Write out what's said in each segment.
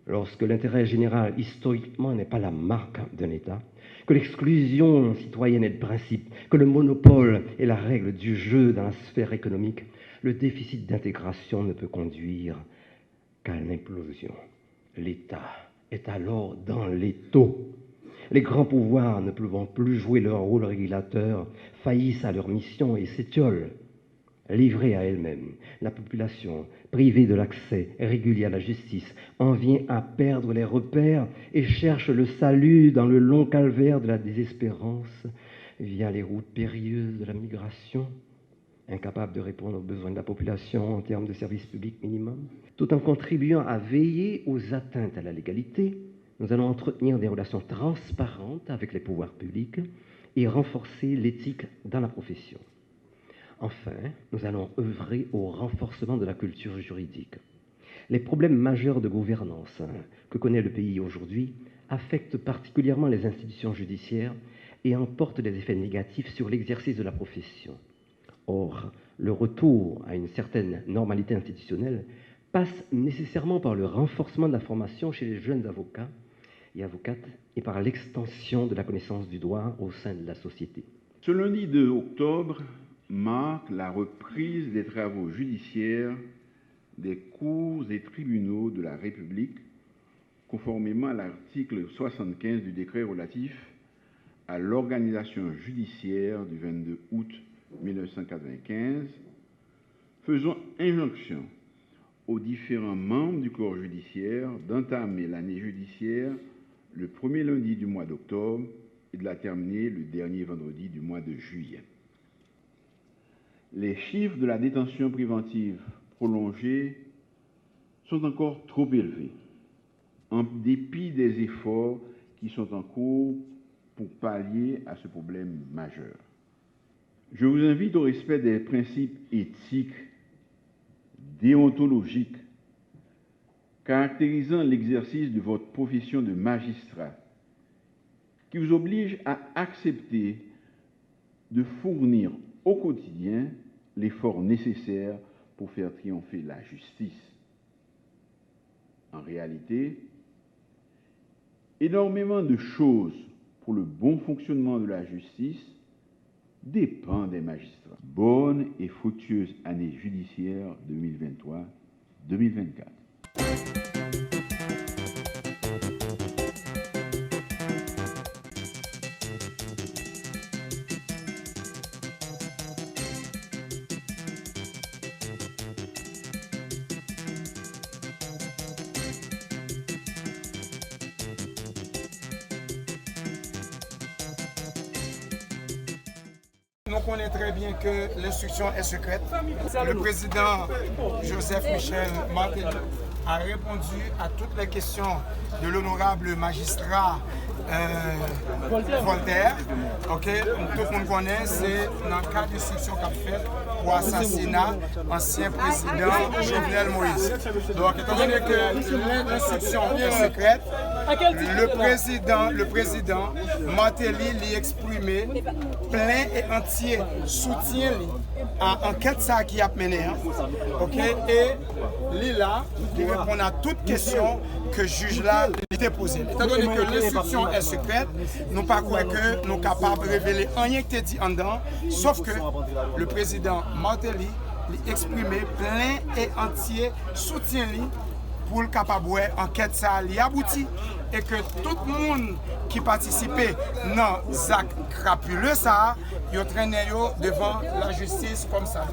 lorsque l'intérêt général, historiquement, n'est pas la marque d'un État, que l'exclusion citoyenne est de principe, que le monopole est la règle du jeu dans la sphère économique, le déficit d'intégration ne peut conduire qu'à l'implosion. L'État est alors dans l'étau. Les grands pouvoirs, ne pouvant plus jouer leur rôle régulateur, faillissent à leur mission et s'étiolent. Livrée à elle-même, la population, privée de l'accès régulier à la justice, en vient à perdre les repères et cherche le salut dans le long calvaire de la désespérance via les routes périlleuses de la migration, incapable de répondre aux besoins de la population en termes de services publics minimums. Tout en contribuant à veiller aux atteintes à la légalité, nous allons entretenir des relations transparentes avec les pouvoirs publics et renforcer l'éthique dans la profession. Enfin, nous allons œuvrer au renforcement de la culture juridique. Les problèmes majeurs de gouvernance que connaît le pays aujourd'hui affectent particulièrement les institutions judiciaires et emportent des effets négatifs sur l'exercice de la profession. Or, le retour à une certaine normalité institutionnelle passe nécessairement par le renforcement de la formation chez les jeunes avocats et avocates et par l'extension de la connaissance du droit au sein de la société. Ce lundi 2 octobre marque la reprise des travaux judiciaires des cours et tribunaux de la République, conformément à l'article 75 du décret relatif à l'organisation judiciaire du 22 août 1995, faisant injonction aux différents membres du corps judiciaire d'entamer l'année judiciaire le premier lundi du mois d'octobre et de la terminer le dernier vendredi du mois de juillet. Les chiffres de la détention préventive prolongée sont encore trop élevés, en dépit des efforts qui sont en cours pour pallier à ce problème majeur. Je vous invite au respect des principes éthiques, déontologiques, caractérisant l'exercice de votre profession de magistrat, qui vous obligent à accepter de fournir au quotidien l'effort nécessaire pour faire triompher la justice. En réalité, énormément de choses pour le bon fonctionnement de la justice dépendent des magistrats. Bonne et fructueuse année judiciaire 2023-2024. On connaît très bien que l'instruction est secrète. Le président Joseph Michel Martelly a répondu à toutes les questions de l'honorable magistrat Voltaire. Okay? Tout le monde connaît, c'est dans le cas d'instruction qu'a fait pour assassinat ancien président Jovenel Moïse. Donc, étant donné que l'instruction est secrète, le président Martelly l'a exprimé plein et entier soutien à l'enquête qui a mené. Okay? Et Lila répond à toutes questions que le juge là était posée. Étant donné que l'instruction est secrète, nous ne pas croire que nous sommes capables de révéler rien qui est dit en dedans, sauf que le président Martelly a exprimé plein et entier soutien pour le capable enquête ça abouti et que tout le monde qui participait dans les actes crapuleux ça, il traîné devant la justice comme ça.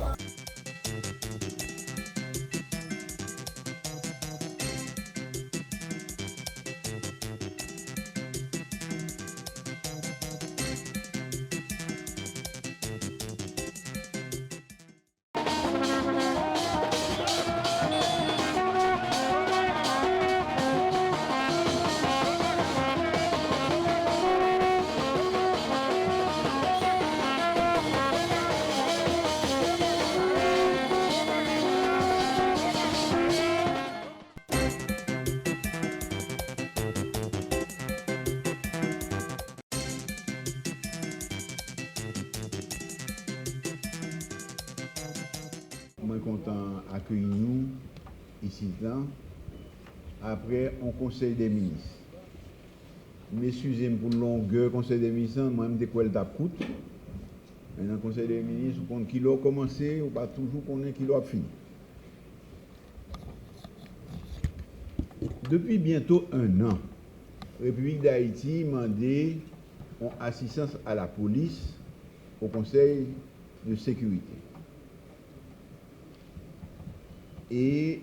Moi content d'accueillir nous ici là après un conseil des ministres. M'excusez-moi pour le longueur conseil des ministres, moi-même de quoi elle coûte. Mais dans le conseil des ministres, on compte qui l'a commencé, ou pas toujours qu'on est qui l'a fini. Depuis bientôt 1 an, la République d'Haïti a demandé une assistance à la police au Conseil de sécurité. Et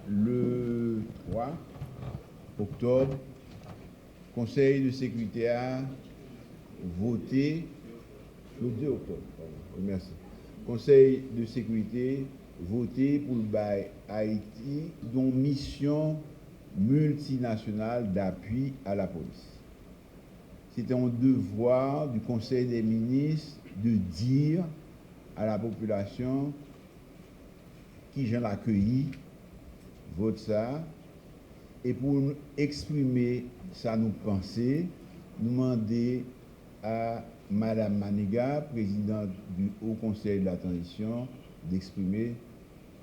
le 3 octobre, le Conseil de sécurité a voté, le 2 octobre, pardon, merci. Le Conseil de sécurité voté pour le bail Haïti dont mission multinationale d'appui à la police. C'était un devoir du Conseil des ministres de dire à la population qui j'en accueilli, vote ça, et pour exprimer ça nous penser, nous demander à Madame Maniga, présidente du Haut Conseil de la Transition, d'exprimer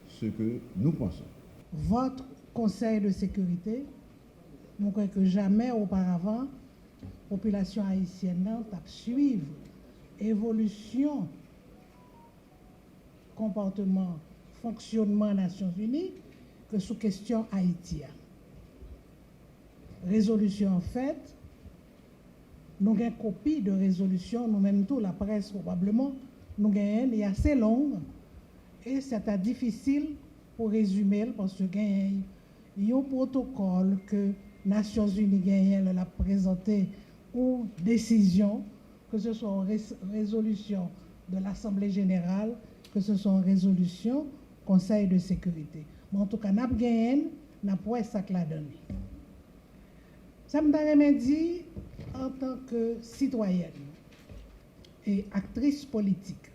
ce que nous pensons. Votre Conseil de sécurité, nous croyons que jamais auparavant, la population haïtienne a suivi évolution, comportement, fonctionnement Nations Unies que sous question haïtienne. Résolution en fait, nous avons une copie de résolution, nous-mêmes tout, la presse probablement, nous avons une assez longue et c'est difficile pour résumer parce que il y a un protocole que Nations Unies a présenté ou décision, que ce soit une résolution de l'Assemblée générale, que ce soit une résolution Conseil de sécurité. Mais en tout cas, nous avons ça que la donne. Ça me dit, en tant que citoyenne et actrice politique,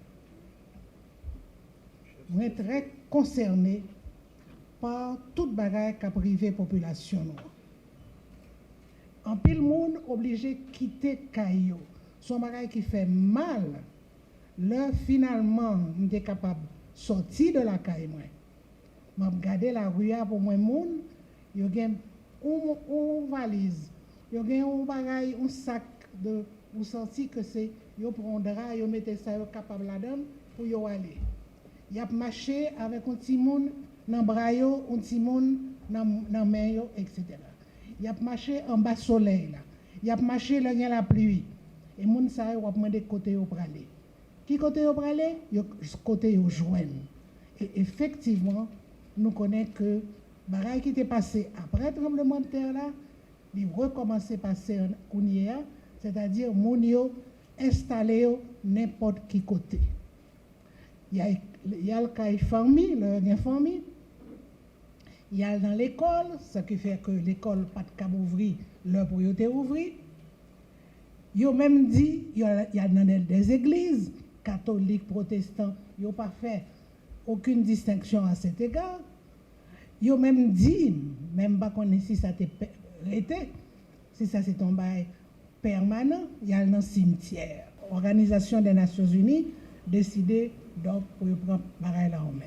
je suis très concernée par toute bagaille qu'a privé la population. En pile monde obligé de quitter Caillou. Son bagaille qui fait mal. Là, finalement, on est capable de sortir de la caille. Je regarde la rue pour moi, il y a une valise, il y a un bagaille, un sac de. Vous sentez que c'est. Vous prenez un drap, vous mettez ça capable là-dedans pour y aller. Il y a marché avec un petit monde dans le bras, un petit monde dans la main, etc. Il y a marché en bas soleil. Il y a marché là, il y a la pluie. Et les gens savent demander côté où aller. Qui côté où aller? Côté où joindre. Et effectivement, nous connaissons que les bagailles qui étaient passées après le tremblement de terre, là, ils recommencent à passer en hier, c'est-à-dire les gens installés n'importe qui côté. Il y a le cas de famille, le famille. Il y a dans l'école, ce qui fait que l'école pas de cap ouvrir, leur priorité ouvrir. Ils ont même dit, il y a dans des églises catholiques, protestants, ils n'ont pas fait aucune distinction à cet égard. Ils ont même dit, même pas qu'on si ça t'est arrêté, si ça c'est un bail permanent, il y a un cimetière. Organisation des Nations Unies décidé donc pour prendre pareil là en main.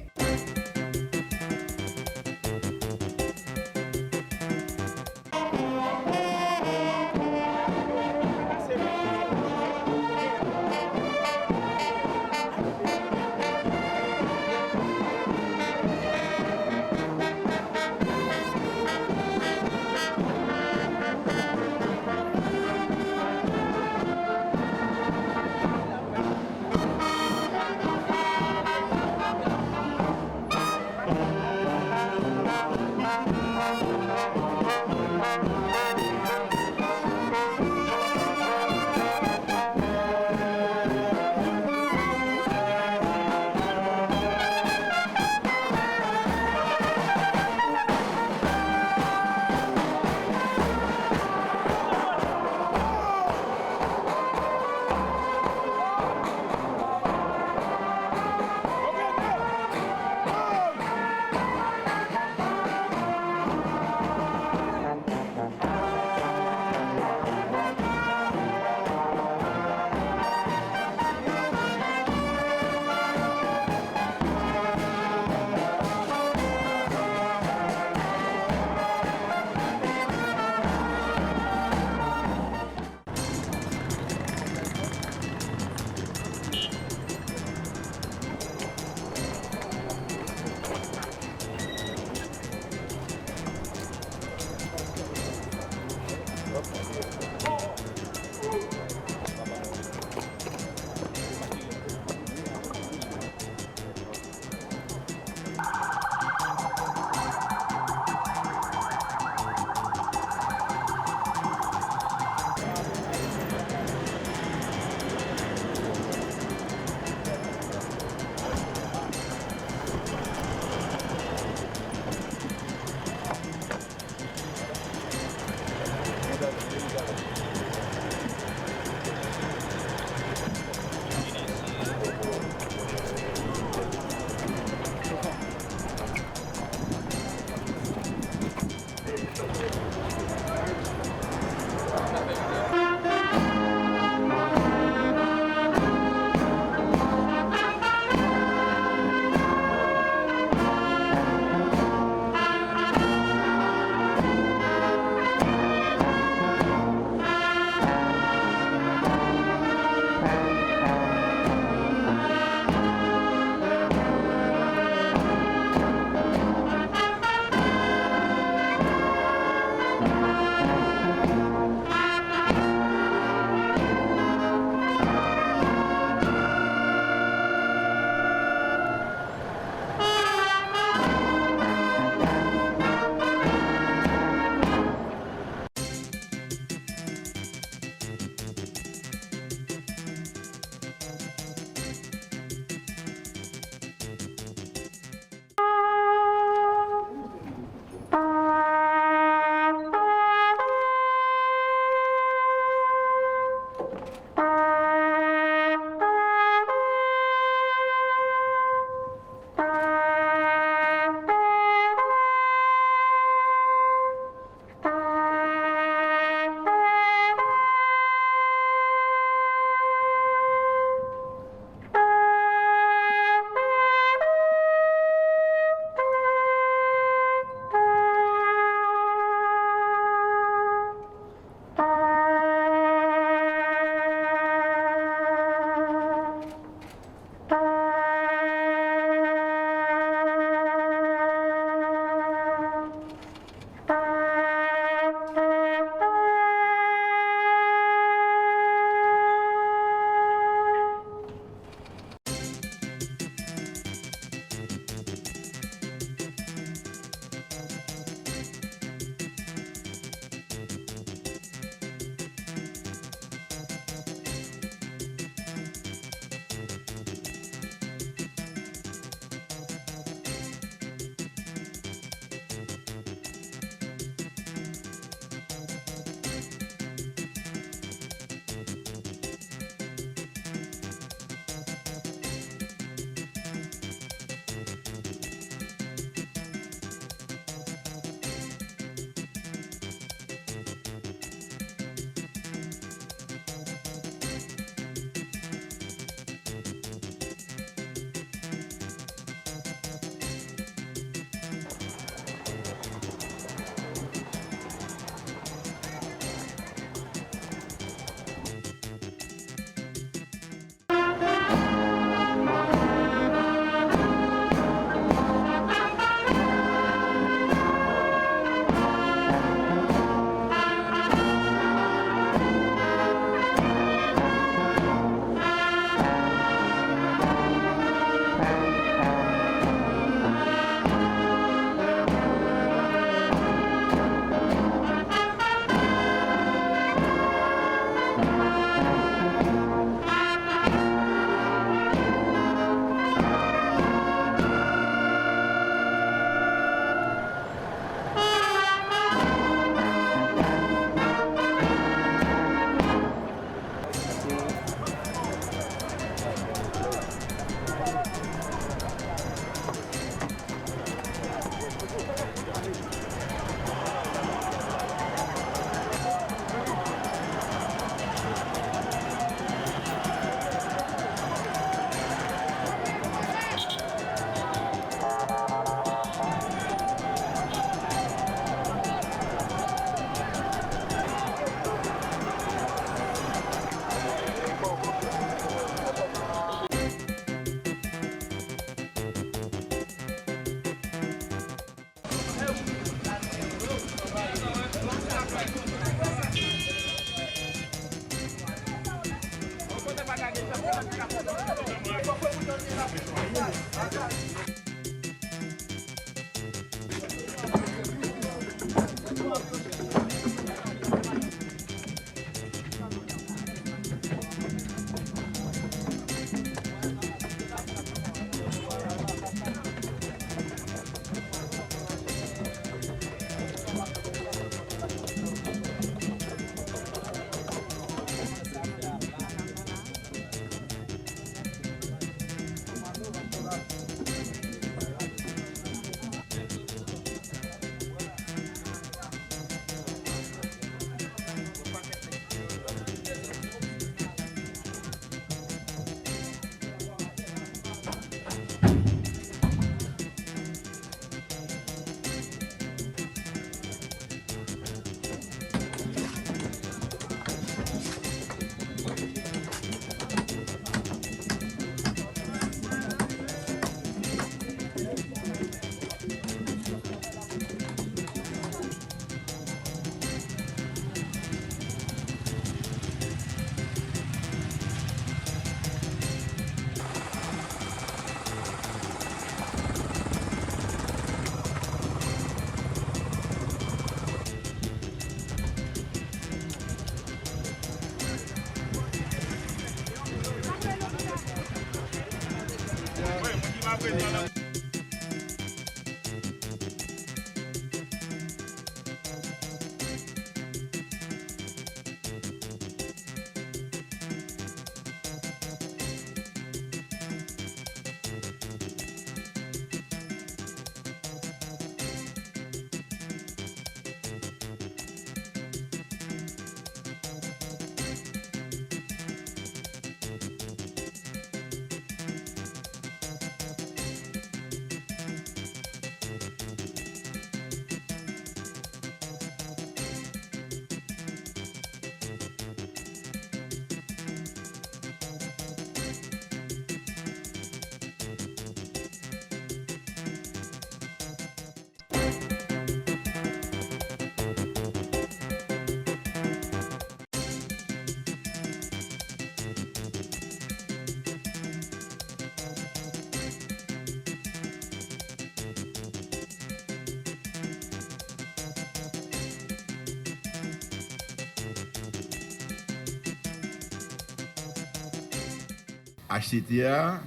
HCTA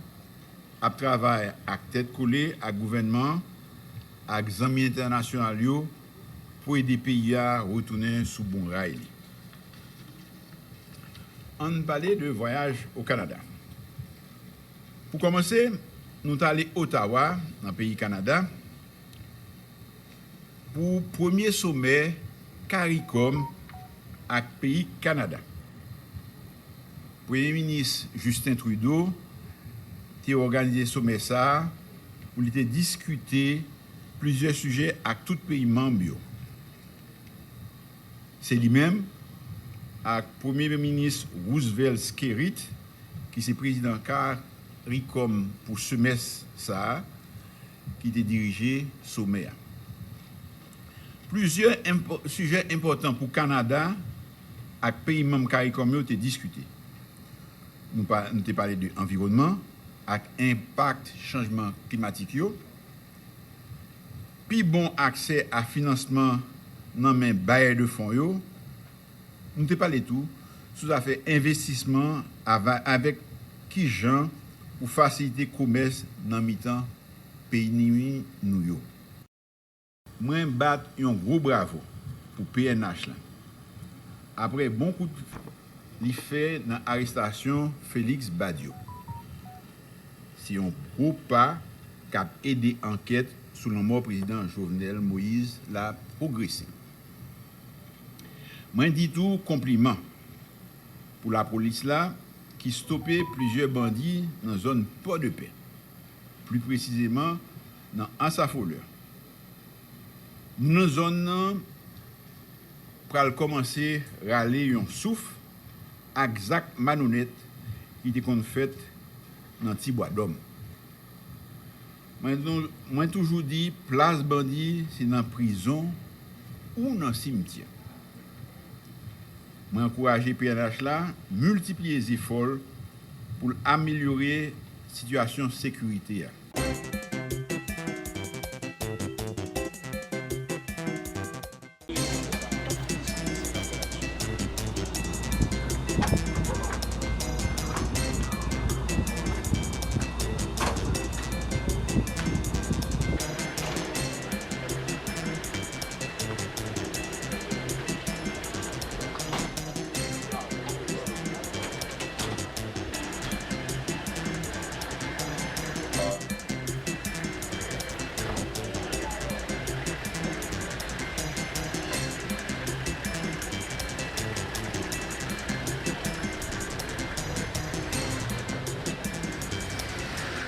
a travaillé à tête collée à gouvernement, à amis internationaux pour aider les pays à retourner sous bon rail. On parlait de voyage au Canada. Pour commencer, nous sommes allés à Ottawa, dans le pays Canada, pour le premier sommet CARICOM avec le pays Canada. Le Premier ministre Justin Trudeau a organisé ce sommet pour discuter plusieurs sujets avec tous les pays membres. C'est lui-même, avec le Premier ministre Roosevelt Skerrit, qui est président CARICOM pour ce semestre, qui a dirigé le sommet. Plusieurs sujets importants pour le Canada avec les pays membres CARICOM ont été discutés. Nous avons parlé de l'environnement, avec l'impact du changement climatique, puis bon accès à financement dans les bailleurs de fonds. Nous avons parlé de tout, sous affaire investissement avec qui gens pour faciliter le commerce dans le temps pays nous. Moi, je bats un gros bravo pour PNH. Après bon coup de fait dans l'arrestation Félix Badiou. C'est un gros pas qui a aidé l'enquête sur le mort président Jovenel Moïse la progresser. Moi, je dis tout compliment pour la police là qui stoppait plusieurs bandits dans la zone Port de Paix, plus précisément dans Ansafoleur. Dans la zone pour commencer à râler un souffle avec Zach Manonette qui était fait dans Tibois d'Homme. Moi, toujours dit, place bandit, c'est dans la prison ou dans le cimetière. Moi, encourage PNH là, multiplier les efforts pour améliorer la situation de sécurité.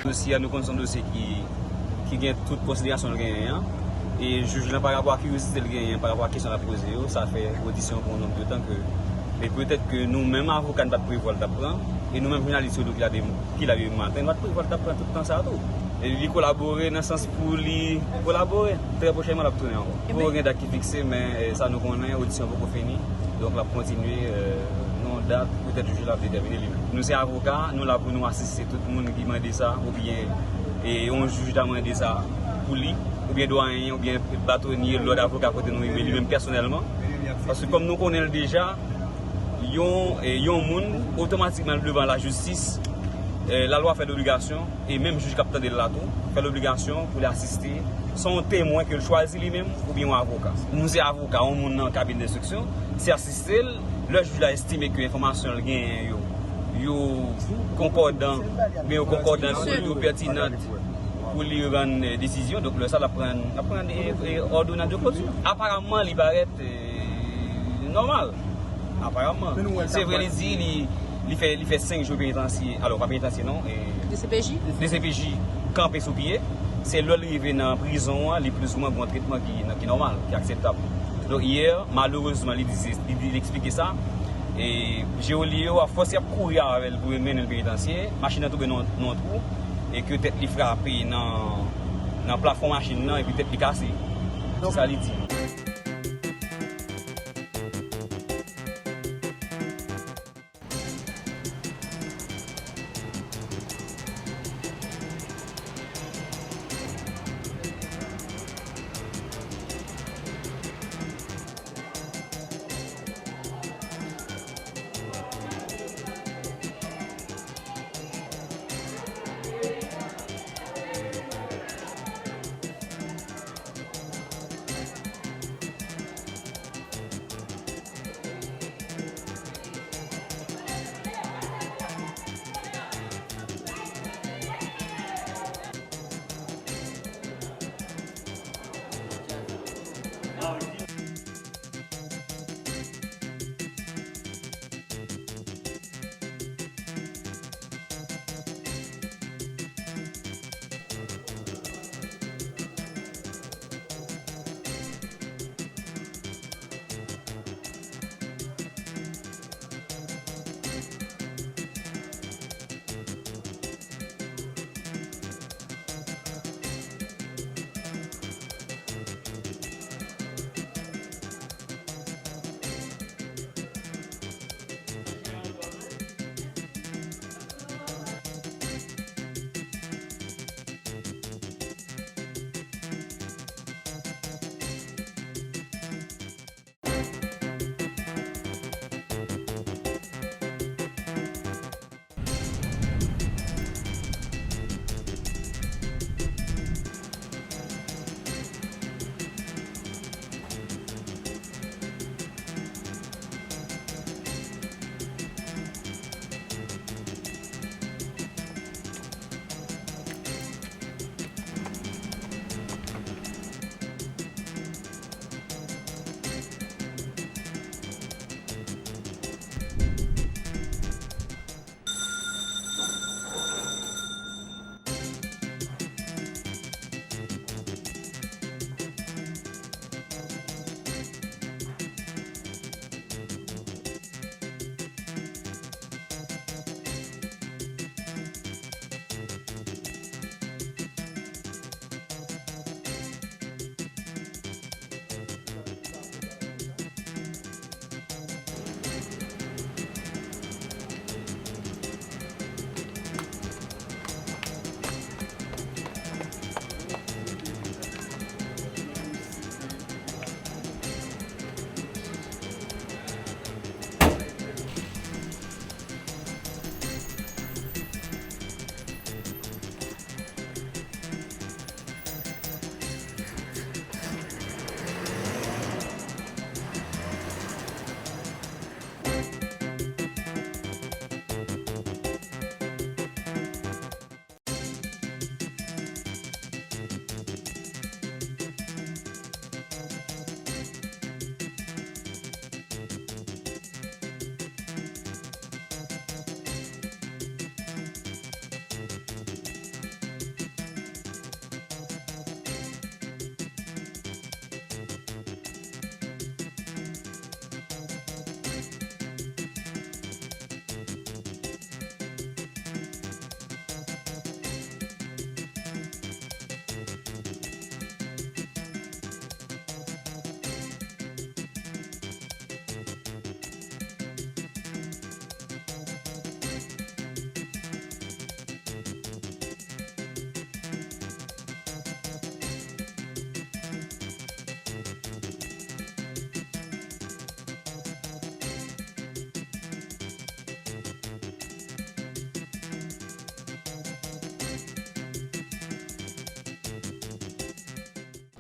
Dossier, nous connaissons un dossier qui gagne toute considération de gagnant. Et juge par rapport à la curiosité de gagnant, par rapport à la question à poser, ça fait audition pour un nombre de temps que. Mais peut-être que nous-mêmes, avocats, ne pouvons pas prévoir d'apprendre. Et nous-mêmes, journalistes, qui l'avait matin, ne pouvons pas prévoir d'apprendre tout le temps ça. Et lui collaborer dans le sens pour lui collaborer. Très prochainement, la tourner encore. Il faut rien date qui fixé, mais ça nous connaît, audition beaucoup fini. Donc, la continuer. Date, peut-être juge l'a déterminé lui-même. Nous sommes avocats, nous là pour nous assister tout le monde qui m'a dit ça, ou bien et on juge demandé ça pour lui, ou bien doyen, ou bien bâtonnier, l'autre avocat côté nous, mais lui-même personnellement. Parce que comme nous connaissons déjà, yon monde automatiquement devant la justice, la loi fait l'obligation, et même le juge capitaine de la tour fait l'obligation pour l'assister, son témoin que choisit lui-même ou bien un avocat. Nous sommes avocats, on est dans le cabinet d'instruction, c'est assister, le juge a estimé que l'information est concordante, bien concordante, pertinente pour lui rendre une décision, donc le ça la prend ordonnance de clôture. Apparemment, il paraît normal. Apparemment. C'est vrai, il dit, il fait 5 jours pénitentiaires, alors pas pénitentiaire non. Des CPJ campés sous pied. C'est là qu'il arrive dans la prison, il plus ou moins bon traitement qui est normal, qui est acceptable. Donc hier, malheureusement, il expliquait ça. Et Géolio a forcé à courir avec pour mener le pénitentiaire, machine a tombé dans le trou, et que tête lui frappé dans le plafond machine et puis tête lui cassé. C'est ça qu'il dit.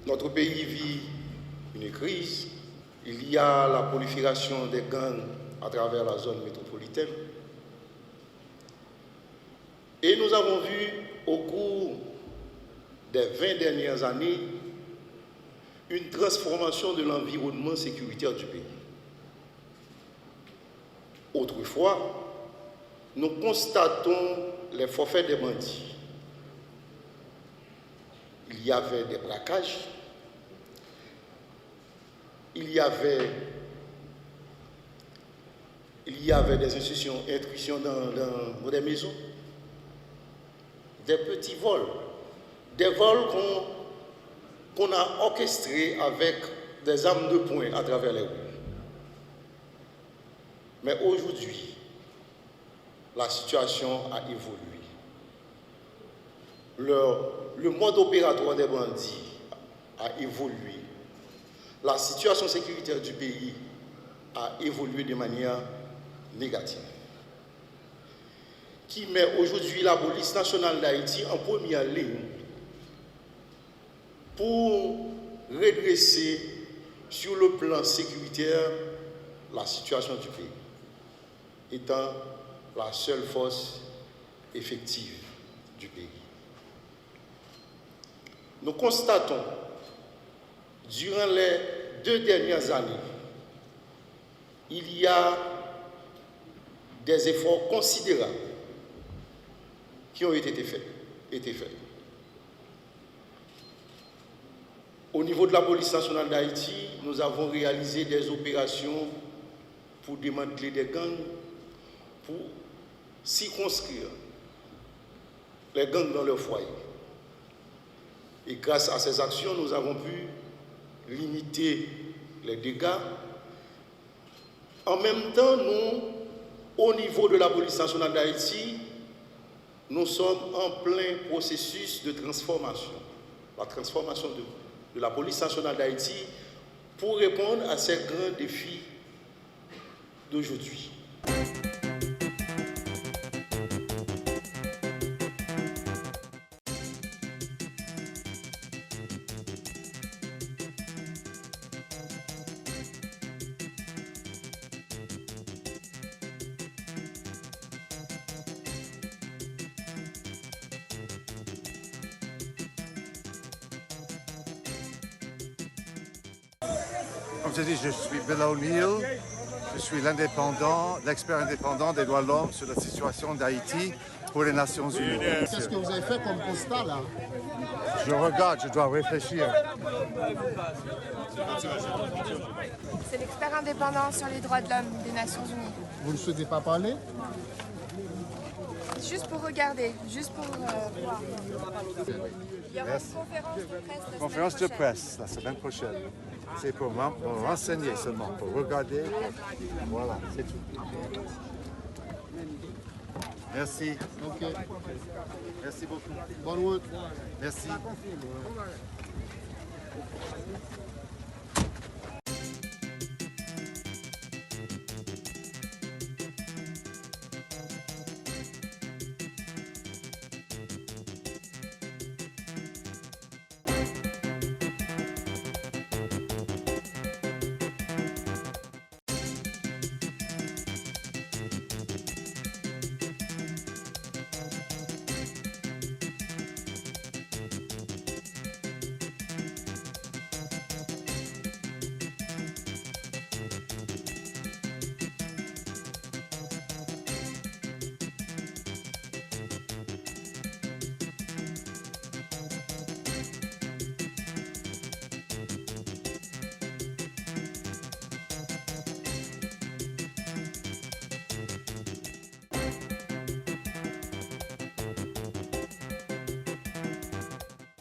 Notre pays vit une crise. Il y a la prolifération des gangs à travers la zone métropolitaine. Et nous avons vu au cours des 20 dernières années une transformation de l'environnement sécuritaire du pays. Autrefois, nous constatons les forfaits des bandits. Il y avait des braquages, il y avait des intrusions dans des maisons, des petits vols, des vols qu'on a orchestrés avec des armes de poing à travers les rues. Mais aujourd'hui, la situation a évolué. Le mode opératoire des bandits a évolué. La situation sécuritaire du pays a évolué de manière négative, qui met aujourd'hui la police nationale d'Haïti en première ligne pour redresser sur le plan sécuritaire la situation du pays, étant la seule force effective du pays. Nous constatons, durant les 2 dernières années, il y a des efforts considérables qui ont été faits. Au niveau de la police nationale d'Haïti, nous avons réalisé des opérations pour démanteler des gangs, pour circonscrire les gangs dans leur foyer. Et grâce à ces actions, nous avons pu limiter les dégâts. En même temps, nous, au niveau de la police nationale d'Haïti, nous sommes en plein processus de transformation. La transformation de la police nationale d'Haïti pour répondre à ces grands défis d'aujourd'hui. Comme je dis, je suis Bill O'Neill, je suis l'indépendant, l'expert indépendant des droits de l'homme sur la situation d'Haïti pour les Nations Unies. Qu'est-ce que vous avez fait comme constat là? Je regarde, je dois réfléchir. C'est l'expert indépendant sur les droits de l'homme des Nations Unies. Vous ne souhaitez pas parler? Juste pour regarder, juste pour voir. Il y aura une conférence de presse La semaine prochaine. C'est pour me renseigner seulement, pour regarder. Voilà, c'est tout. Merci. Ok. Merci beaucoup. Bonne route. Merci.